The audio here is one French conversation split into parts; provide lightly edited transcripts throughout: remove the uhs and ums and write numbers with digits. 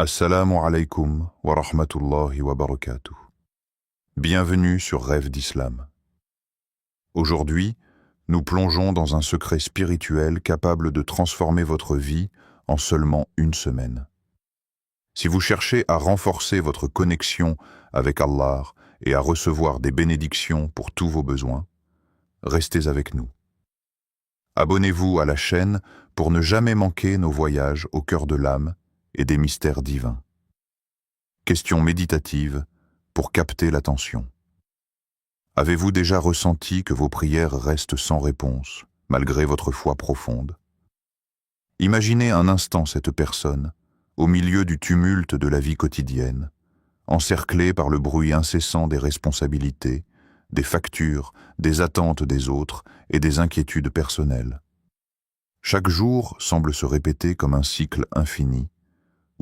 Assalamu alaikum wa rahmatullahi wa barakatuh. Bienvenue sur Rêve d'Islam. Aujourd'hui, nous plongeons dans un secret spirituel capable de transformer votre vie en seulement une semaine. Si vous cherchez à renforcer votre connexion avec Allah et à recevoir des bénédictions pour tous vos besoins, restez avec nous. Abonnez-vous à la chaîne pour ne jamais manquer nos voyages au cœur de l'âme et des mystères divins. Question méditative pour capter l'attention. Avez-vous déjà ressenti que vos prières restent sans réponse, malgré votre foi profonde? Imaginez un instant cette personne, au milieu du tumulte de la vie quotidienne, encerclée par le bruit incessant des responsabilités, des factures, des attentes des autres et des inquiétudes personnelles. Chaque jour semble se répéter comme un cycle infini,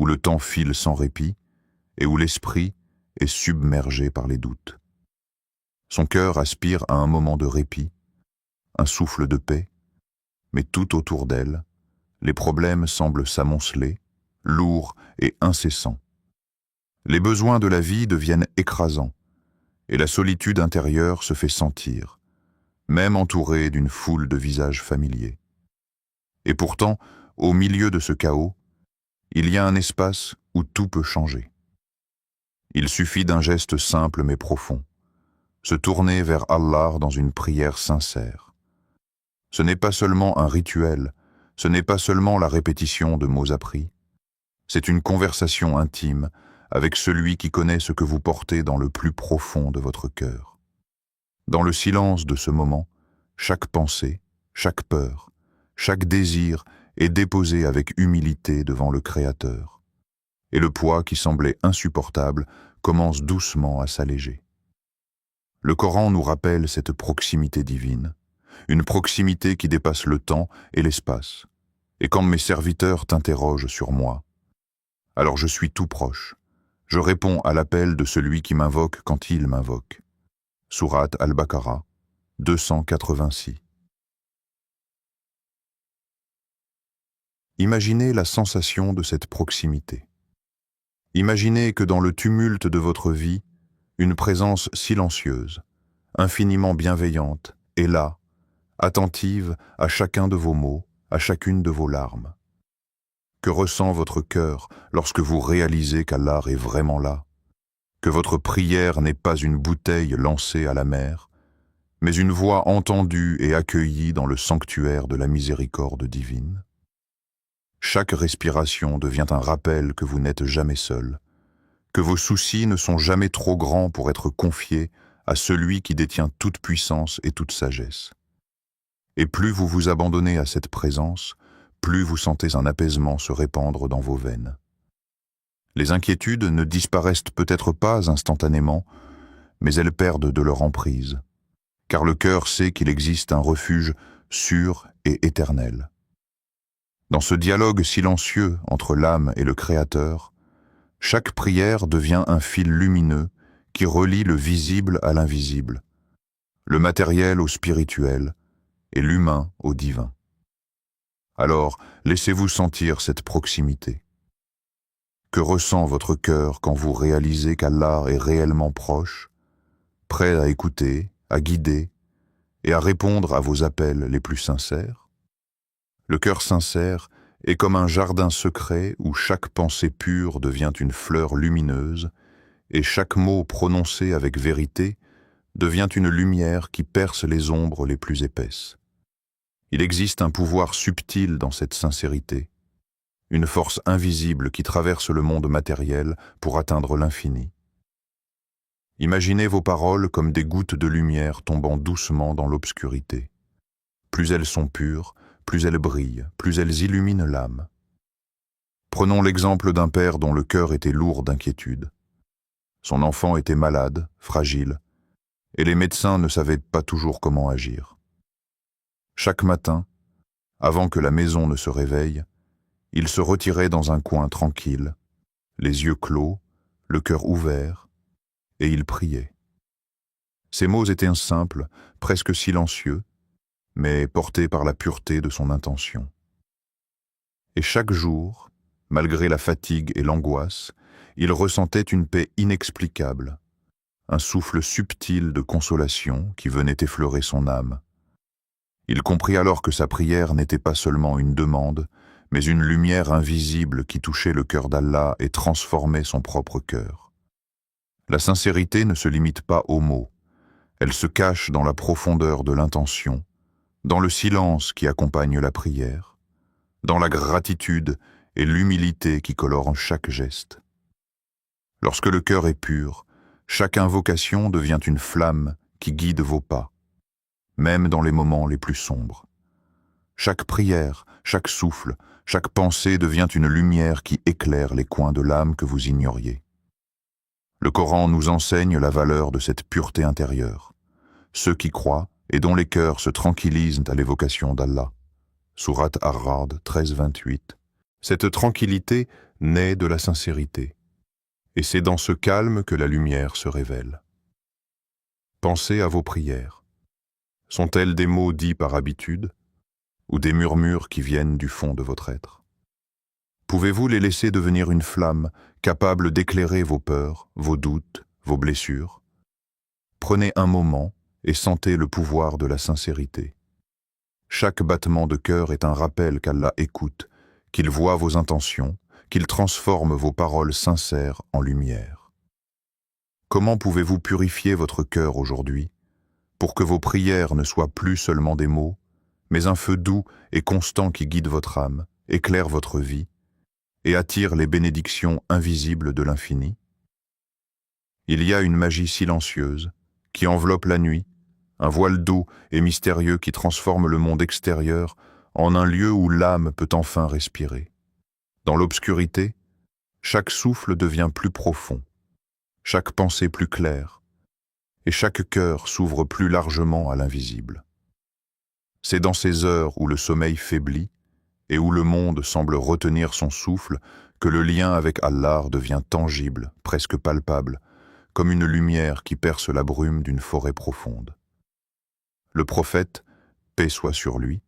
où le temps file sans répit et où l'esprit est submergé par les doutes. Son cœur aspire à un moment de répit, un souffle de paix, mais tout autour d'elle, les problèmes semblent s'amonceler, lourds et incessants. Les besoins de la vie deviennent écrasants, et la solitude intérieure se fait sentir, même entourée d'une foule de visages familiers. Et pourtant, au milieu de ce chaos, il y a un espace où tout peut changer. Il suffit d'un geste simple mais profond, se tourner vers Allah dans une prière sincère. Ce n'est pas seulement un rituel, ce n'est pas seulement la répétition de mots appris, c'est une conversation intime avec celui qui connaît ce que vous portez dans le plus profond de votre cœur. Dans le silence de ce moment, chaque pensée, chaque peur, chaque désir est déposé avec humilité devant le Créateur, et le poids qui semblait insupportable commence doucement à s'alléger. Le Coran nous rappelle cette proximité divine, une proximité qui dépasse le temps et l'espace. Et quand mes serviteurs t'interrogent sur moi, alors je suis tout proche. Je réponds à l'appel de celui qui m'invoque quand il m'invoque. Sourate Al-Baqarah, 286. Imaginez la sensation de cette proximité. Imaginez que dans le tumulte de votre vie, une présence silencieuse, infiniment bienveillante, est là, attentive à chacun de vos mots, à chacune de vos larmes. Que ressent votre cœur lorsque vous réalisez qu'Allah est vraiment là, que votre prière n'est pas une bouteille lancée à la mer, mais une voix entendue et accueillie dans le sanctuaire de la miséricorde divine? Chaque respiration devient un rappel que vous n'êtes jamais seul, que vos soucis ne sont jamais trop grands pour être confiés à celui qui détient toute puissance et toute sagesse. Et plus vous vous abandonnez à cette présence, plus vous sentez un apaisement se répandre dans vos veines. Les inquiétudes ne disparaissent peut-être pas instantanément, mais elles perdent de leur emprise, car le cœur sait qu'il existe un refuge sûr et éternel. Dans ce dialogue silencieux entre l'âme et le Créateur, chaque prière devient un fil lumineux qui relie le visible à l'invisible, le matériel au spirituel et l'humain au divin. Alors, laissez-vous sentir cette proximité. Que ressent votre cœur quand vous réalisez qu'Allah est réellement proche, prêt à écouter, à guider et à répondre à vos appels les plus sincères? Le cœur sincère est comme un jardin secret où chaque pensée pure devient une fleur lumineuse et chaque mot prononcé avec vérité devient une lumière qui perce les ombres les plus épaisses. Il existe un pouvoir subtil dans cette sincérité, une force invisible qui traverse le monde matériel pour atteindre l'infini. Imaginez vos paroles comme des gouttes de lumière tombant doucement dans l'obscurité. Plus elles sont pures, plus elles brillent, plus elles illuminent l'âme. Prenons l'exemple d'un père dont le cœur était lourd d'inquiétude. Son enfant était malade, fragile, et les médecins ne savaient pas toujours comment agir. Chaque matin, avant que la maison ne se réveille, il se retirait dans un coin tranquille, les yeux clos, le cœur ouvert, et il priait. Ses mots étaient simples, presque silencieux, mais portés par la pureté de son intention. Et chaque jour, Malgré la fatigue et l'angoisse, il ressentait une paix inexplicable, un souffle subtil de consolation qui venait effleurer son âme. Il comprit alors que sa prière n'était pas seulement une demande, mais une lumière invisible qui touchait le cœur d'Allah et transformait son propre cœur. La sincérité ne se limite pas aux mots, elle se cache dans la profondeur de l'intention, dans le silence qui accompagne la prière, dans la gratitude et l'humilité qui colorent chaque geste. Lorsque le cœur est pur, chaque invocation devient une flamme qui guide vos pas, même dans les moments les plus sombres. Chaque prière, chaque souffle, chaque pensée devient une lumière qui éclaire les coins de l'âme que vous ignoriez. Le Coran nous enseigne la valeur de cette pureté intérieure. Ceux qui croient et dont les cœurs se tranquillisent à l'évocation d'Allah. Sourate Ar-Ra'd 13-28. Cette tranquillité naît de la sincérité. Et c'est dans ce calme que la lumière se révèle. Pensez à vos prières. Sont-elles des mots dits par habitude ou des murmures qui viennent du fond de votre être? Pouvez-vous les laisser devenir une flamme capable d'éclairer vos peurs, vos doutes, vos blessures? Prenez un moment et sentez le pouvoir de la sincérité. Chaque battement de cœur est un rappel qu'Allah écoute, qu'il voit vos intentions, qu'il transforme vos paroles sincères en lumière. Comment pouvez-vous purifier votre cœur aujourd'hui pour que vos prières ne soient plus seulement des mots, mais un feu doux et constant qui guide votre âme, éclaire votre vie et attire les bénédictions invisibles de l'infini? Il y a une magie silencieuse qui enveloppe la nuit, un voile doux et mystérieux qui transforme le monde extérieur en un lieu où l'âme peut enfin respirer. Dans l'obscurité, chaque souffle devient plus profond, chaque pensée plus claire, et chaque cœur s'ouvre plus largement à l'invisible. C'est dans ces heures où le sommeil faiblit et où le monde semble retenir son souffle que le lien avec Allah devient tangible, presque palpable, comme une lumière qui perce la brume d'une forêt profonde. Le prophète, paix soit sur lui,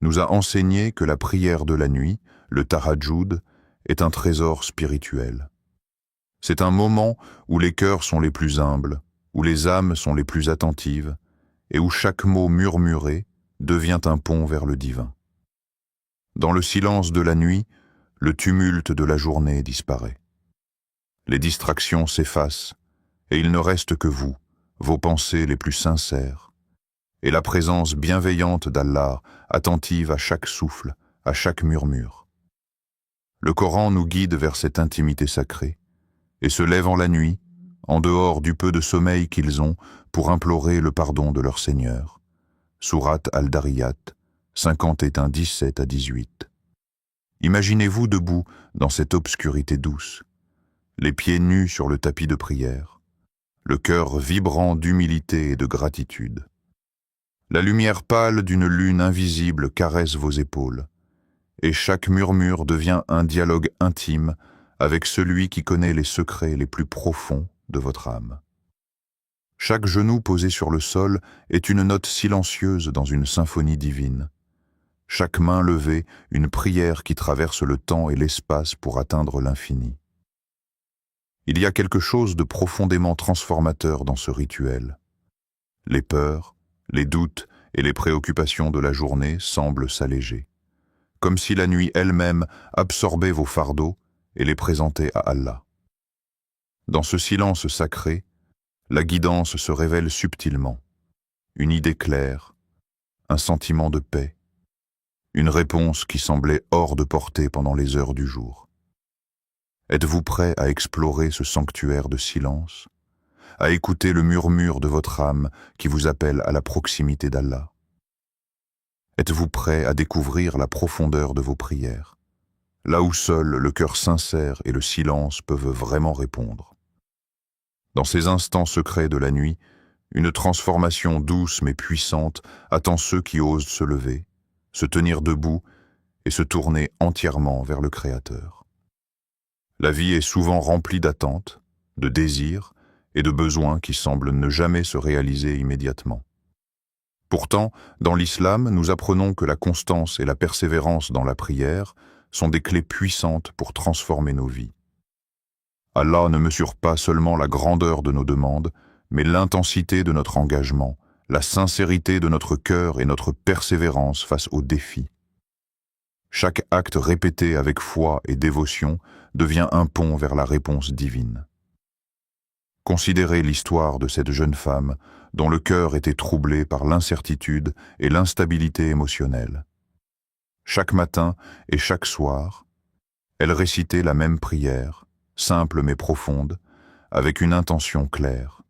nous a enseigné que la prière de la nuit, le tahajjud, est un trésor spirituel. C'est un moment où les cœurs sont les plus humbles, où les âmes sont les plus attentives, et où chaque mot murmuré devient un pont vers le divin. Dans le silence de la nuit, le tumulte de la journée disparaît. Les distractions s'effacent, et il ne reste que vous, vos pensées les plus sincères, et la présence bienveillante d'Allah, attentive à chaque souffle, à chaque murmure. Le Coran nous guide vers cette intimité sacrée, et se lèvent en la nuit, en dehors du peu de sommeil qu'ils ont, pour implorer le pardon de leur Seigneur. Sourate Al-Dariyat, 51-17-18. Imaginez-vous debout dans cette obscurité douce, les pieds nus sur le tapis de prière, le cœur vibrant d'humilité et de gratitude. La lumière pâle d'une lune invisible caresse vos épaules, et chaque murmure devient un dialogue intime avec celui qui connaît les secrets les plus profonds de votre âme. Chaque genou posé sur le sol est une note silencieuse dans une symphonie divine. Chaque main levée, une prière qui traverse le temps et l'espace pour atteindre l'infini. Il y a quelque chose de profondément transformateur dans ce rituel. Les peurs, les doutes et les préoccupations de la journée semblent s'alléger, comme si la nuit elle-même absorbait vos fardeaux et les présentait à Allah. Dans ce silence sacré, la guidance se révèle subtilement, une idée claire, un sentiment de paix, une réponse qui semblait hors de portée pendant les heures du jour. Êtes-vous prêt à explorer ce sanctuaire de silence, à écouter le murmure de votre âme qui vous appelle à la proximité d'Allah? Êtes-vous prêt à découvrir la profondeur de vos prières, là où seul le cœur sincère et le silence peuvent vraiment répondre? Dans ces instants secrets de la nuit, une transformation douce mais puissante attend ceux qui osent se lever, se tenir debout et se tourner entièrement vers le Créateur. La vie est souvent remplie d'attentes, de désirs et de besoins qui semblent ne jamais se réaliser immédiatement. Pourtant, dans l'islam, nous apprenons que la constance et la persévérance dans la prière sont des clés puissantes pour transformer nos vies. Allah ne mesure pas seulement la grandeur de nos demandes, mais l'intensité de notre engagement, la sincérité de notre cœur et notre persévérance face aux défis. Chaque acte répété avec foi et dévotion devient un pont vers la réponse divine. Considérez l'histoire de cette jeune femme dont le cœur était troublé par l'incertitude et l'instabilité émotionnelle. Chaque matin et chaque soir, elle récitait la même prière, simple mais profonde, avec une intention claire.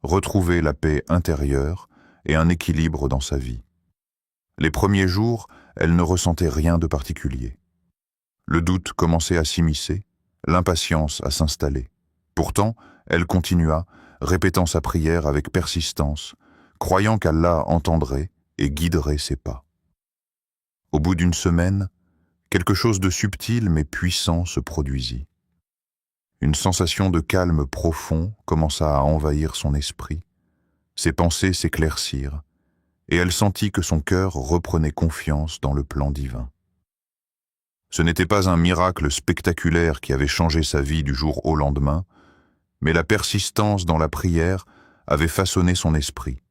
Retrouver la paix intérieure et un équilibre dans sa vie. Les premiers jours, elle ne ressentait rien de particulier. Le doute commençait à s'immiscer, l'impatience à s'installer. Pourtant, elle continua, répétant sa prière avec persistance, croyant qu'Allah entendrait et guiderait ses pas. Au bout d'une semaine, quelque chose de subtil mais puissant se produisit. Une sensation de calme profond commença à envahir son esprit. Ses pensées s'éclaircirent, et elle sentit que son cœur reprenait confiance dans le plan divin. Ce n'était pas un miracle spectaculaire qui avait changé sa vie du jour au lendemain, mais la persistance dans la prière avait façonné son esprit,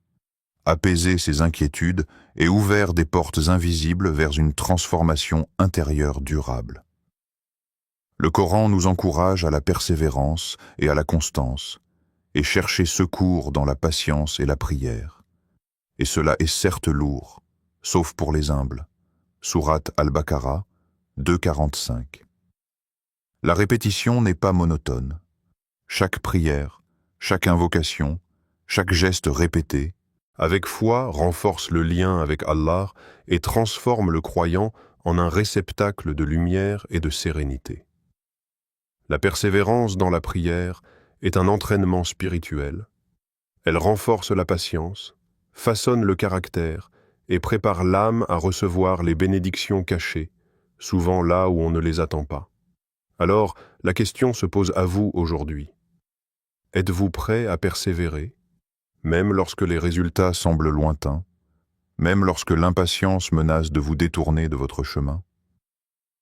apaisé ses inquiétudes et ouvert des portes invisibles vers une transformation intérieure durable. Le Coran nous encourage à la persévérance et à la constance, et chercher secours dans la patience et la prière. Et cela est certes lourd, sauf pour les humbles. Sourate Al-Baqarah 2,45. La répétition n'est pas monotone. Chaque prière, chaque invocation, chaque geste répété, avec foi, renforce le lien avec Allah et transforme le croyant en un réceptacle de lumière et de sérénité. La persévérance dans la prière est un entraînement spirituel. Elle renforce la patience, façonne le caractère et prépare l'âme à recevoir les bénédictions cachées, souvent là où on ne les attend pas. Alors, la question se pose à vous aujourd'hui. Êtes-vous prêt à persévérer, même lorsque les résultats semblent lointains, même lorsque l'impatience menace de vous détourner de votre chemin?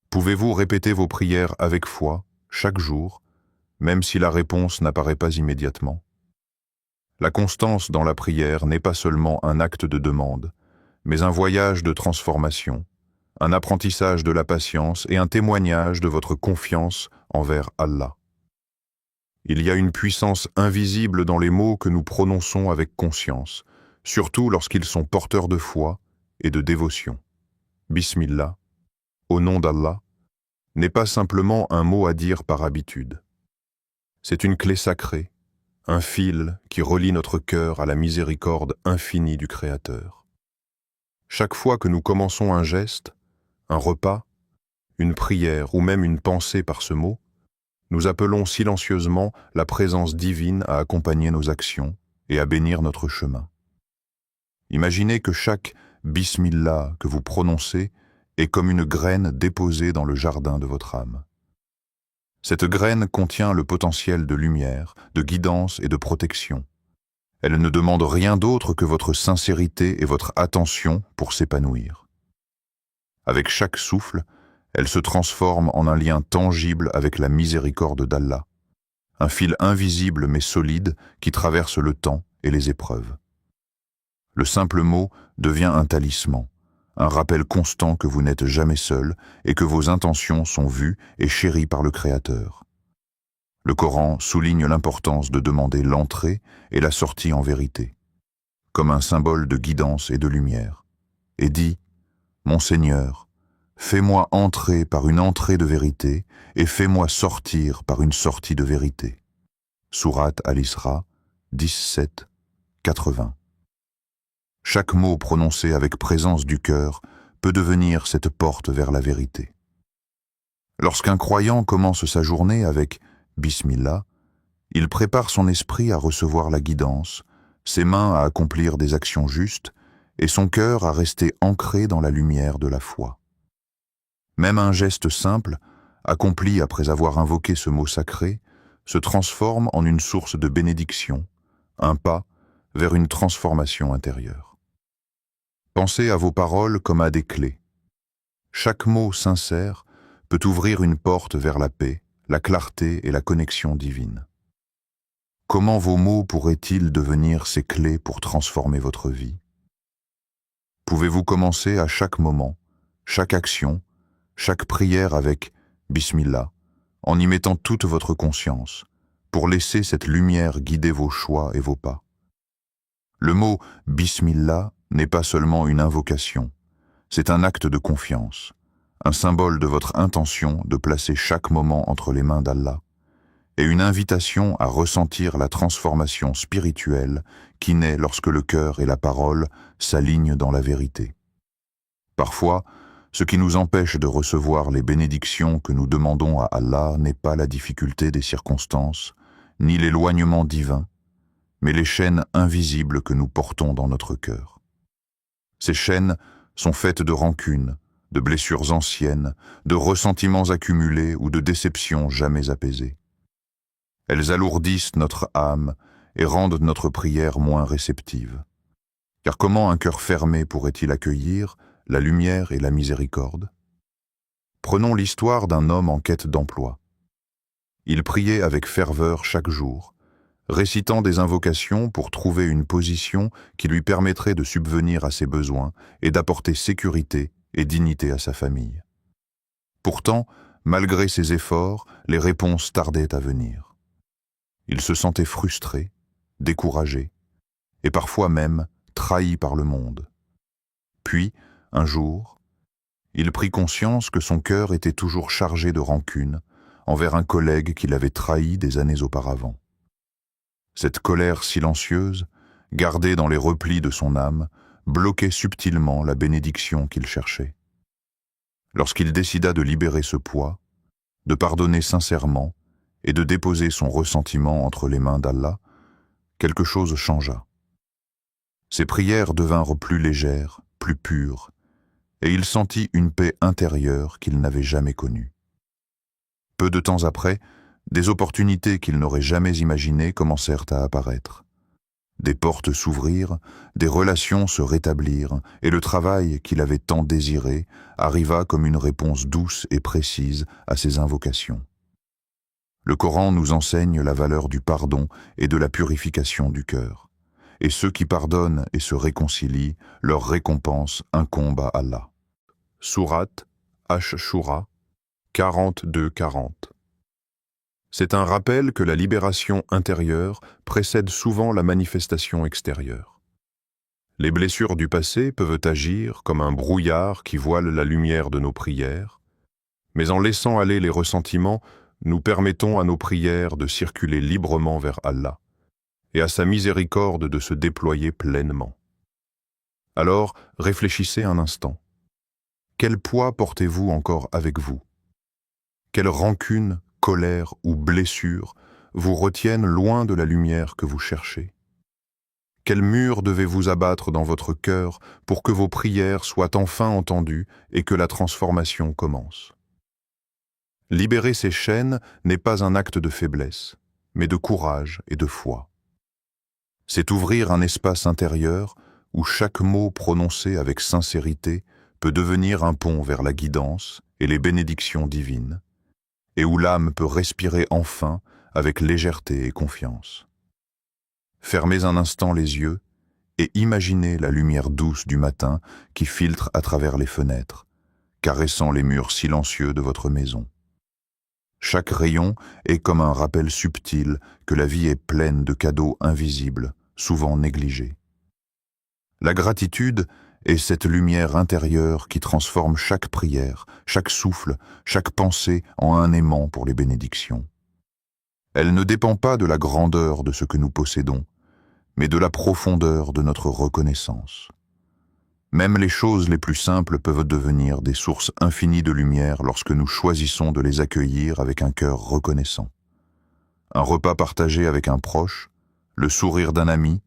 Pouvez-vous répéter vos prières avec foi, chaque jour, même si la réponse n'apparaît pas immédiatement? La constance dans la prière n'est pas seulement un acte de demande, mais un voyage de transformation, un apprentissage de la patience et un témoignage de votre confiance envers Allah. Il y a une puissance invisible dans les mots que nous prononçons avec conscience, surtout lorsqu'ils sont porteurs de foi et de dévotion. Bismillah, au nom d'Allah, n'est pas simplement un mot à dire par habitude. C'est une clé sacrée, un fil qui relie notre cœur à la miséricorde infinie du Créateur. Chaque fois que nous commençons un geste, un repas, une prière ou même une pensée par ce mot, nous appelons silencieusement la présence divine à accompagner nos actions et à bénir notre chemin. Imaginez que chaque « Bismillah » que vous prononcez est comme une graine déposée dans le jardin de votre âme. Cette graine contient le potentiel de lumière, de guidance et de protection. Elle ne demande rien d'autre que votre sincérité et votre attention pour s'épanouir. Avec chaque souffle, elle se transforme en un lien tangible avec la miséricorde d'Allah, un fil invisible mais solide qui traverse le temps et les épreuves. Le simple mot devient un talisman, un rappel constant que vous n'êtes jamais seul et que vos intentions sont vues et chéries par le Créateur. Le Coran souligne l'importance de demander l'entrée et la sortie en vérité, comme un symbole de guidance et de lumière, et dit « Mon Seigneur, fais-moi entrer par une entrée de vérité et fais-moi sortir par une sortie de vérité. » Sourate Al-Isra 17, 80. Chaque mot prononcé avec présence du cœur peut devenir cette porte vers la vérité. Lorsqu'un croyant commence sa journée avec « Bismillah », il prépare son esprit à recevoir la guidance, ses mains à accomplir des actions justes et son cœur à rester ancré dans la lumière de la foi. Même un geste simple, accompli après avoir invoqué ce mot sacré, se transforme en une source de bénédiction, un pas vers une transformation intérieure. Pensez à vos paroles comme à des clés. Chaque mot sincère peut ouvrir une porte vers la paix, la clarté et la connexion divine. Comment vos mots pourraient-ils devenir ces clés pour transformer votre vie? Pouvez-vous commencer à chaque moment, chaque action, chaque prière avec Bismillah, en y mettant toute votre conscience, pour laisser cette lumière guider vos choix et vos pas? Le mot Bismillah n'est pas seulement une invocation, c'est un acte de confiance, un symbole de votre intention de placer chaque moment entre les mains d'Allah, et une invitation à ressentir la transformation spirituelle qui naît lorsque le cœur et la parole s'alignent dans la vérité. Parfois, ce qui nous empêche de recevoir les bénédictions que nous demandons à Allah n'est pas la difficulté des circonstances, ni l'éloignement divin, mais les chaînes invisibles que nous portons dans notre cœur. Ces chaînes sont faites de rancune, de blessures anciennes, de ressentiments accumulés ou de déceptions jamais apaisées. Elles alourdissent notre âme et rendent notre prière moins réceptive. Car comment un cœur fermé pourrait-il accueillir la lumière et la miséricorde? Prenons l'histoire d'un homme en quête d'emploi. Il priait avec ferveur chaque jour, récitant des invocations pour trouver une position qui lui permettrait de subvenir à ses besoins et d'apporter sécurité et dignité à sa famille. Pourtant, malgré ses efforts, les réponses tardaient à venir. Il se sentait frustré, découragé, et parfois même trahi par le monde. Puis, un jour, il prit conscience que son cœur était toujours chargé de rancune envers un collègue qui l'avait trahi des années auparavant. Cette colère silencieuse, gardée dans les replis de son âme, bloquait subtilement la bénédiction qu'il cherchait. Lorsqu'il décida de libérer ce poids, de pardonner sincèrement et de déposer son ressentiment entre les mains d'Allah, quelque chose changea. Ses prières devinrent plus légères, plus pures, et il sentit une paix intérieure qu'il n'avait jamais connue. Peu de temps après, des opportunités qu'il n'aurait jamais imaginées commencèrent à apparaître. Des portes s'ouvrirent, des relations se rétablirent, et le travail qu'il avait tant désiré arriva comme une réponse douce et précise à ses invocations. Le Coran nous enseigne la valeur du pardon et de la purification du cœur. Et ceux qui pardonnent et se réconcilient, leur récompense incombe à Allah. Sourate Ash-Shura 42-40. C'est un rappel que la libération intérieure précède souvent la manifestation extérieure. Les blessures du passé peuvent agir comme un brouillard qui voile la lumière de nos prières, mais en laissant aller les ressentiments, nous permettons à nos prières de circuler librement vers Allah et à sa miséricorde de se déployer pleinement. Alors, réfléchissez un instant. Quel poids portez-vous encore avec vous? Quelle rancune, colère ou blessure vous retiennent loin de la lumière que vous cherchez? Quel mur devez-vous abattre dans votre cœur pour que vos prières soient enfin entendues et que la transformation commence? Libérer ces chaînes n'est pas un acte de faiblesse, mais de courage et de foi. C'est ouvrir un espace intérieur où chaque mot prononcé avec sincérité peut devenir un pont vers la guidance et les bénédictions divines, et où l'âme peut respirer enfin avec légèreté et confiance. Fermez un instant les yeux et imaginez la lumière douce du matin qui filtre à travers les fenêtres, caressant les murs silencieux de votre maison. Chaque rayon est comme un rappel subtil que la vie est pleine de cadeaux invisibles, souvent négligés. La gratitude est cette lumière intérieure qui transforme chaque prière, chaque souffle, chaque pensée en un aimant pour les bénédictions. Elle ne dépend pas de la grandeur de ce que nous possédons, mais de la profondeur de notre reconnaissance. Même les choses les plus simples peuvent devenir des sources infinies de lumière lorsque nous choisissons de les accueillir avec un cœur reconnaissant. Un repas partagé avec un proche, le sourire d'un ami,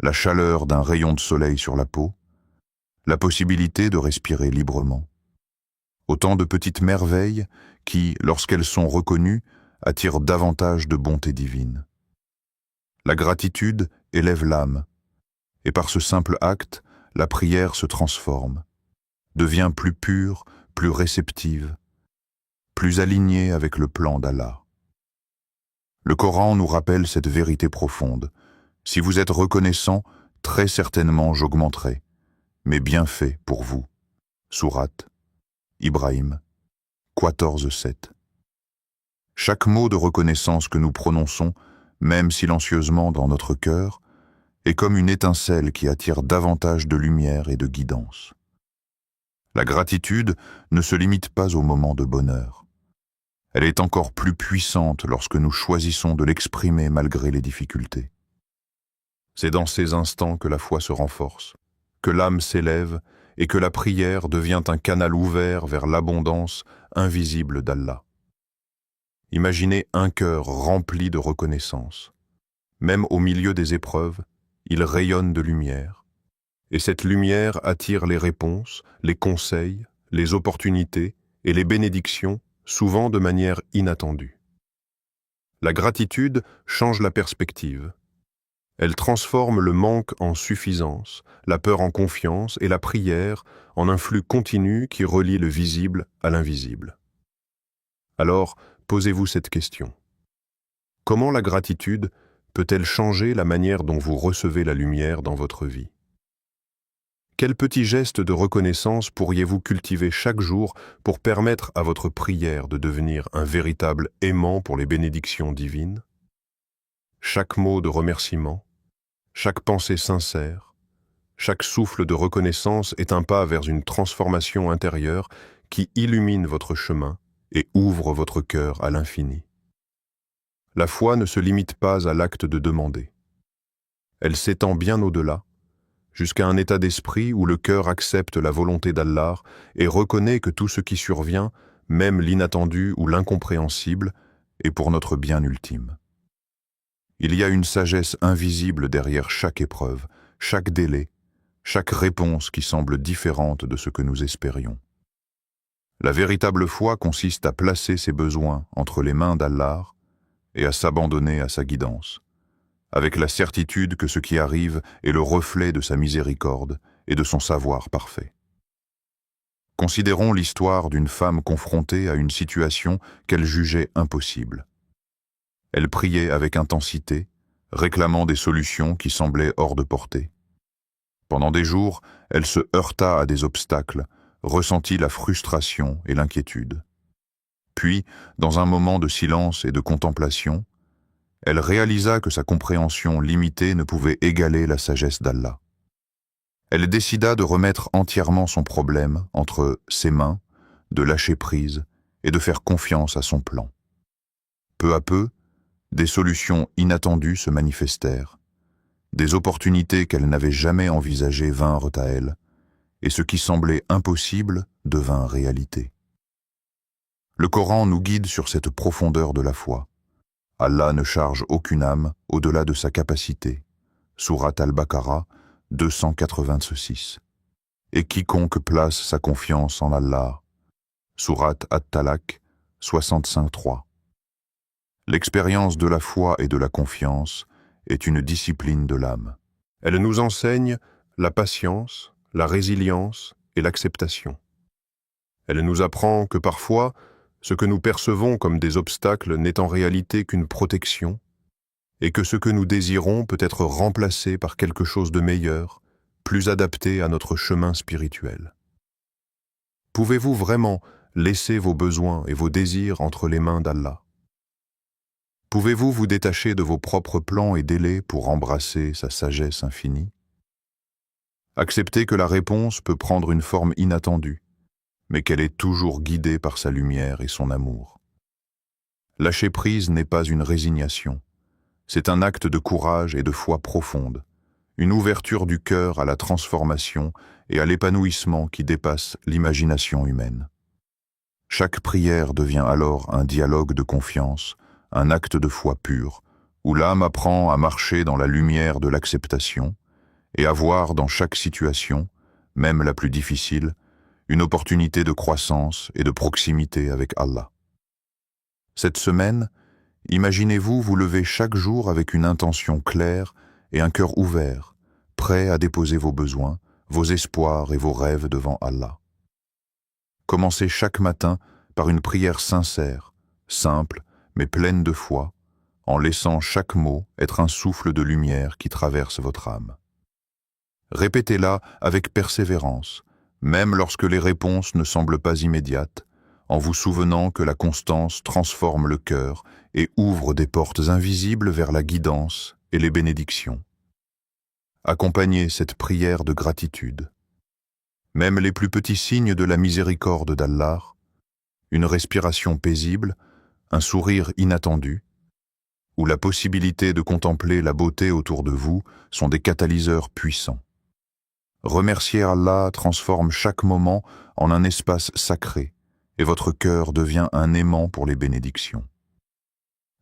la chaleur d'un rayon de soleil sur la peau, la possibilité de respirer librement. Autant de petites merveilles qui, lorsqu'elles sont reconnues, attirent davantage de bonté divine. La gratitude élève l'âme, et par ce simple acte, la prière se transforme, devient plus pure, plus réceptive, plus alignée avec le plan d'Allah. Le Coran nous rappelle cette vérité profonde. Si vous êtes reconnaissant, très certainement j'augmenterai mes bienfaits pour vous. Sourate Ibrahim 14:7. Chaque mot de reconnaissance que nous prononçons, même silencieusement dans notre cœur, est comme une étincelle qui attire davantage de lumière et de guidance. La gratitude ne se limite pas aux moments de bonheur. Elle est encore plus puissante lorsque nous choisissons de l'exprimer malgré les difficultés. C'est dans ces instants que la foi se renforce, que l'âme s'élève et que la prière devient un canal ouvert vers l'abondance invisible d'Allah. Imaginez un cœur rempli de reconnaissance. Même au milieu des épreuves, il rayonne de lumière. Et cette lumière attire les réponses, les conseils, les opportunités et les bénédictions, souvent de manière inattendue. La gratitude change la perspective. Elle transforme le manque en suffisance, la peur en confiance et la prière en un flux continu qui relie le visible à l'invisible. Alors, posez-vous cette question. Comment la gratitude peut-elle changer la manière dont vous recevez la lumière dans votre vie? Quels petits gestes de reconnaissance pourriez-vous cultiver chaque jour pour permettre à votre prière de devenir un véritable aimant pour les bénédictions divines? Chaque mot de remerciement, chaque pensée sincère, chaque souffle de reconnaissance est un pas vers une transformation intérieure qui illumine votre chemin et ouvre votre cœur à l'infini. La foi ne se limite pas à l'acte de demander. Elle s'étend bien au-delà, jusqu'à un état d'esprit où le cœur accepte la volonté d'Allah et reconnaît que tout ce qui survient, même l'inattendu ou l'incompréhensible, est pour notre bien ultime. Il y a une sagesse invisible derrière chaque épreuve, chaque délai, chaque réponse qui semble différente de ce que nous espérions. La véritable foi consiste à placer ses besoins entre les mains d'Allah et à s'abandonner à sa guidance, avec la certitude que ce qui arrive est le reflet de sa miséricorde et de son savoir parfait. Considérons l'histoire d'une femme confrontée à une situation qu'elle jugeait impossible. Elle priait avec intensité, réclamant des solutions qui semblaient hors de portée. Pendant des jours, elle se heurta à des obstacles, ressentit la frustration et l'inquiétude. Puis, dans un moment de silence et de contemplation, elle réalisa que sa compréhension limitée ne pouvait égaler la sagesse d'Allah. Elle décida de remettre entièrement son problème entre ses mains, de lâcher prise et de faire confiance à son plan. Peu à peu, des solutions inattendues se manifestèrent, des opportunités qu'elle n'avait jamais envisagées vinrent à elle, et ce qui semblait impossible devint réalité. Le Coran nous guide sur cette profondeur de la foi. Allah ne charge aucune âme au-delà de sa capacité. Sourate Al-Baqarah 286. Et quiconque place sa confiance en Allah. Sourate At-Talaq 65:3. L'expérience de la foi et de la confiance est une discipline de l'âme. Elle nous enseigne la patience, la résilience et l'acceptation. Elle nous apprend que parfois, ce que nous percevons comme des obstacles n'est en réalité qu'une protection, et que ce que nous désirons peut être remplacé par quelque chose de meilleur, plus adapté à notre chemin spirituel. Pouvez-vous vraiment laisser vos besoins et vos désirs entre les mains d'Allah? Pouvez-vous vous détacher de vos propres plans et délais pour embrasser sa sagesse infinie? Acceptez que la réponse peut prendre une forme inattendue, mais qu'elle est toujours guidée par sa lumière et son amour. Lâcher prise n'est pas une résignation, c'est un acte de courage et de foi profonde, une ouverture du cœur à la transformation et à l'épanouissement qui dépasse l'imagination humaine. Chaque prière devient alors un dialogue de confiance, un acte de foi pure, où l'âme apprend à marcher dans la lumière de l'acceptation et à voir dans chaque situation, même la plus difficile, une opportunité de croissance et de proximité avec Allah. Cette semaine, imaginez-vous vous lever chaque jour avec une intention claire et un cœur ouvert, prêt à déposer vos besoins, vos espoirs et vos rêves devant Allah. Commencez chaque matin par une prière sincère, simple, mais pleine de foi, en laissant chaque mot être un souffle de lumière qui traverse votre âme. Répétez-la avec persévérance, même lorsque les réponses ne semblent pas immédiates, en vous souvenant que la constance transforme le cœur et ouvre des portes invisibles vers la guidance et les bénédictions. Accompagnez cette prière de gratitude. Même les plus petits signes de la miséricorde d'Allah, une respiration paisible, un sourire inattendu, ou la possibilité de contempler la beauté autour de vous sont des catalyseurs puissants. Remercier Allah transforme chaque moment en un espace sacré et votre cœur devient un aimant pour les bénédictions.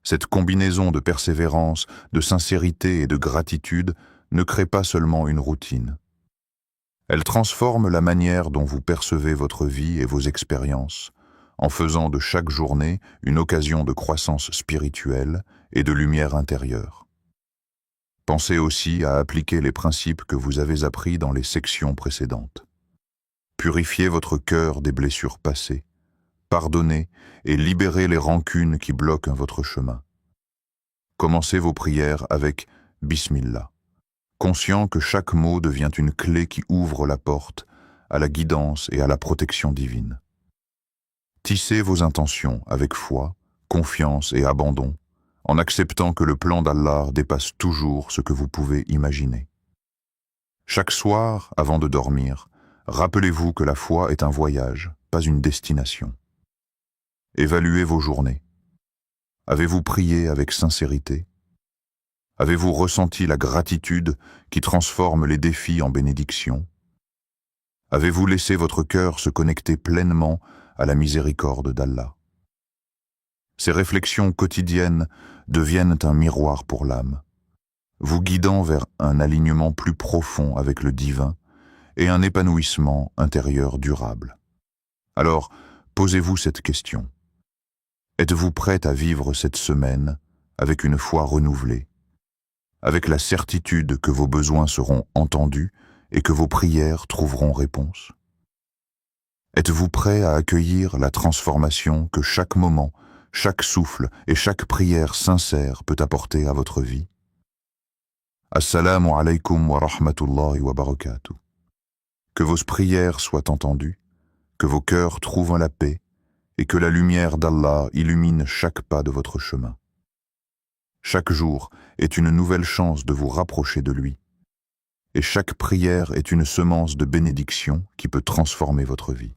Cette combinaison de persévérance, de sincérité et de gratitude ne crée pas seulement une routine. Elle transforme la manière dont vous percevez votre vie et vos expériences, en faisant de chaque journée une occasion de croissance spirituelle et de lumière intérieure. Pensez aussi à appliquer les principes que vous avez appris dans les sections précédentes. Purifiez votre cœur des blessures passées, pardonnez et libérez les rancunes qui bloquent votre chemin. Commencez vos prières avec « Bismillah », conscient que chaque mot devient une clé qui ouvre la porte à la guidance et à la protection divine. Tissez vos intentions avec foi, confiance et abandon, en acceptant que le plan d'Allah dépasse toujours ce que vous pouvez imaginer. Chaque soir, avant de dormir, rappelez-vous que la foi est un voyage, pas une destination. Évaluez vos journées. Avez-vous prié avec sincérité? Avez-vous ressenti la gratitude qui transforme les défis en bénédictions? Avez-vous laissé votre cœur se connecter pleinement à la miséricorde d'Allah? Ces réflexions quotidiennes deviennent un miroir pour l'âme, vous guidant vers un alignement plus profond avec le divin et un épanouissement intérieur durable. Alors, posez-vous cette question. Êtes-vous prête à vivre cette semaine avec une foi renouvelée, avec la certitude que vos besoins seront entendus et que vos prières trouveront réponse? Êtes-vous prêt à accueillir la transformation que chaque moment, chaque souffle et chaque prière sincère peut apporter à votre vie? Assalamu alaikum wa rahmatullahi wa barakatuh. Que vos prières soient entendues, que vos cœurs trouvent la paix et que la lumière d'Allah illumine chaque pas de votre chemin. Chaque jour est une nouvelle chance de vous rapprocher de lui, et chaque prière est une semence de bénédiction qui peut transformer votre vie.